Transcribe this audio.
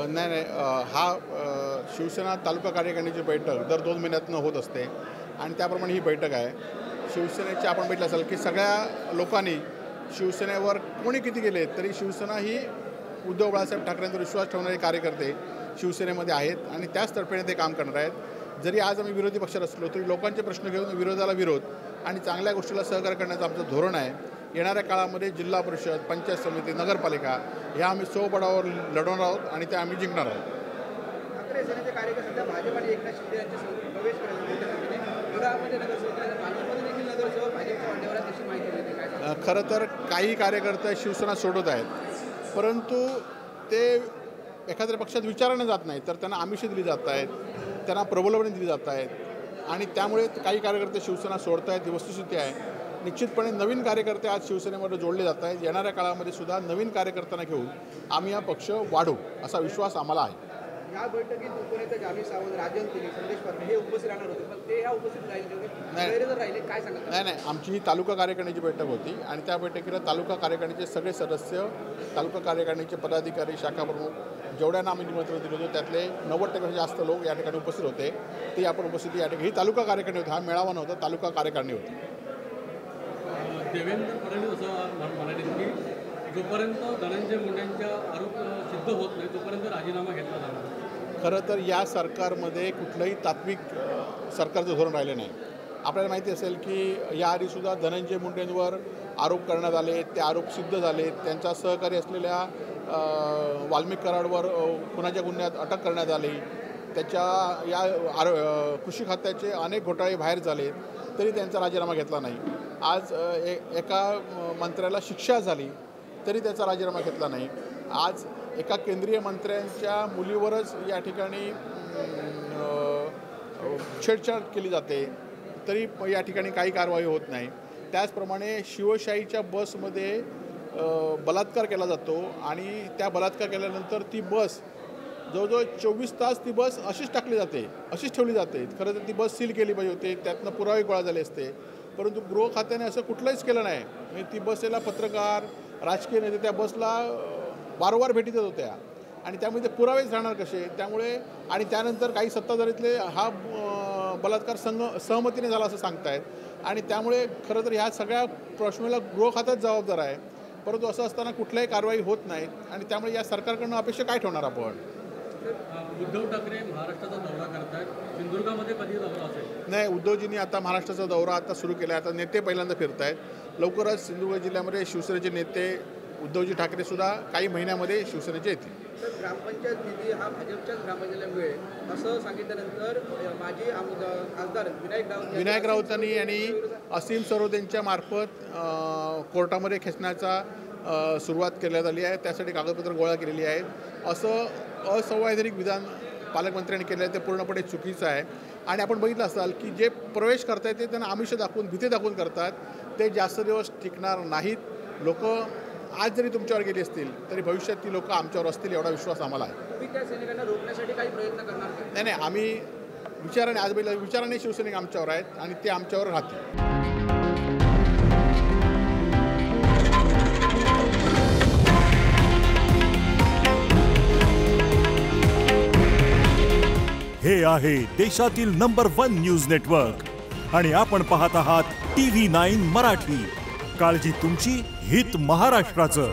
नाही नाही हा शिवसेना तालुका कार्यकारिणीची बैठक दर 2 महिन्यातनं होत असते आणि त्याप्रमाणे ही बैठक आहे. शिवसेनेची आपण बघितलं असेल की सगळ्या लोकांनी शिवसेनेवर कोणी किती गेले तरी शिवसेना ही उद्धव बाळासाहेब ठाकरेंवर विश्वास ठेवणारे कार्यकर्ते शिवसेनेमध्ये आहेत आणि त्याच तर्फेने ते काम करणार आहेत. जरी आज आम्ही विरोधी पक्षात असलो तरी लोकांचे प्रश्न घेऊन विरोधाला विरोध आणि चांगल्या गोष्टीला सहकार्य करण्याचं आमचं धोरण आहे. येणाऱ्या काळामध्ये जिल्हा परिषद, पंचायत समिती, नगरपालिका ह्या आम्ही सोबळावर लढवणार आहोत आणि त्या आम्ही जिंकणार आहोत. ठाकरे सेनेचे कार्यकर्ते सध्या भाजप आणि एकनाथ शिंदे यांच्या प्रवेश खरं तर काही कार्यकर्ते शिवसेना सोडत आहेत, परंतु ते एखाद्या पक्षात विचाराने जात नाही तर त्यांना आमिषे दिली जात आहेत, त्यांना प्रबोधने दिली जात आहेत आणि त्यामुळे काही कार्यकर्ते शिवसेना सोडत आहेत. ही वस्तुस्थिती आहे. निश्चितपणे नवीन कार्यकर्ते आज शिवसेनेमध्ये जोडले जात आहेत. येणाऱ्या काळामध्ये सुद्धा नवीन कार्यकर्त्यांना घेऊन आम्ही हा पक्ष वाढवू असा विश्वास आम्हाला आहे. या बैठकीत उपनेते जामीर सावंत, राजन तेली, संदेश पारणे हे उपस्थित राहणार होते, पण ते ह्या उपस्थित राहिले काय सांगतात? नाही, आमची ही तालुका कार्यकारिणीची बैठक होती आणि त्या बैठकीला तालुका कार्यकारिणीचे सगळे सदस्य, तालुका कार्यकारिणीचे पदाधिकारी, शाखा प्रमुख जेवढ्यांना आम्ही निमंत्रण दिलं होतं त्यातले 90% जास्त लोक या ठिकाणी उपस्थित होते. ते आपण उपस्थिती या ठिकाणी ही तालुका कार्यकारिणी होती. हा मेळावा नव्हता, तालुका कार्यकारिणी होती. देवेंद्र फडणवीस असं म्हणाले की जोपर्यंत धनंजय मुंडेंचा आरोप सिद्ध होत नाही तोपर्यंत राजीनामा घेतला जाणार. खरं तर या सरकारमध्ये कुठलंही तात्विक सरकारचं धोरण राहिलं नाही. आपल्याला माहिती असेल की याआधीसुद्धा धनंजय मुंडेंवर आरोप करण्यात आले, ते आरोप सिद्ध झाले. त्यांचा सहकारी असलेल्या वाल्मिक कराडवर खुनाच्या गुन्ह्यात अटक करण्यात आली. त्याच्या या कृषी खात्याचे अनेक घोटाळे बाहेर झाले तरी त्यांचा राजीनामा घेतला नाही. आज एका मंत्र्याला शिक्षा झाली तरी त्याचा राजीनामा घेतला नाही. आज एका केंद्रीय मंत्र्यांच्या मुलीवरच या ठिकाणी छेडछाड केली जाते तरी या ठिकाणी काही कारवाई होत नाही. त्याचप्रमाणे शिवशाहीच्या बसमध्ये बलात्कार केला जातो आणि त्या बलात्कार केल्यानंतर ती बस जवळजवळ 24 तास ती बस अशीच टाकली जाते, अशीच ठेवली जाते. खरं तर ती बस सील केली पाहिजे होती, त्यातनं पुरावे गोळा झाले असते, परंतु गृह खात्याने असं कुठलंच केलं नाही. म्हणजे ती बसला पत्रकार, राजकीय नेते त्या बसला वारंवार भेटी देत होत्या आणि त्यामुळे ते पुरावेच राहणार कसे. त्यामुळे आणि त्यानंतर काही सत्ताधारीतले हा बलात्कार सहमतीने झाला असं सांगतायत आणि त्यामुळे खरं तर ह्या सगळ्या प्रश्नाला गृह खात्याच जबाबदार आहे. परंतु असं असताना कुठल्याही कारवाई होत नाही आणि त्यामुळे या सरकारकडनं अपेक्षा काय ठेवणार आपण? उद्धव ठाकरे महाराष्ट्राचा दौरा करतात, सिंधुदुर्गामध्ये कधी दौरा असेल? नाही, उद्धवजींनी आता महाराष्ट्राचा दौरा आता सुरू केला आहे. आता नेते पहिल्यांदा फिरत आहेत. लवकरच सिंधुदुर्ग जिल्ह्यामध्ये शिवसेनेचे नेते उद्धवजी ठाकरेसुद्धा काही महिन्यामध्ये शिवसेनेचे येतील. तर ग्रामपंचायत निधी हा भाजपच्याच ग्रामपंचायतीला असं सांगितल्यानंतर माजी खासदार विनायक राऊतांनी आणि असीम सरोदेंच्या मार्फत कोर्टामध्ये खेचण्याचा सुरुवात करण्यात आली आहे. त्यासाठी कागदपत्र गोळा केलेली आहेत. असं असंवैधानिक विधान पालकमंत्र्यांनी केलं आहे ते पूर्णपणे चुकीचं आहे आणि आपण बघितलं असाल की जे प्रवेश करतायत ते त्यांना आमिष दाखवून, भीती दाखवून करतात. ते जास्त दिवस टिकणार नाहीत. लोक आज जरी तुमच्यावर गेली असतील तरी भविष्यात ती लोक आमच्यावर असतील एवढा विश्वास आम्हाला आहे. तुम्ही त्या सैनिकांना रोखण्यासाठी काही प्रयत्न करणार? नाही, आम्ही विचाराने शिवसैनिक आमच्यावर आहेत आणि ते आमच्यावर राहतील. हे आहे देशातील नंबर 1 न्यूज नेटवर्क आणि आपण पाहत आहात TV9 मराठी. काळजी तुमची, हित महाराष्ट्राचं.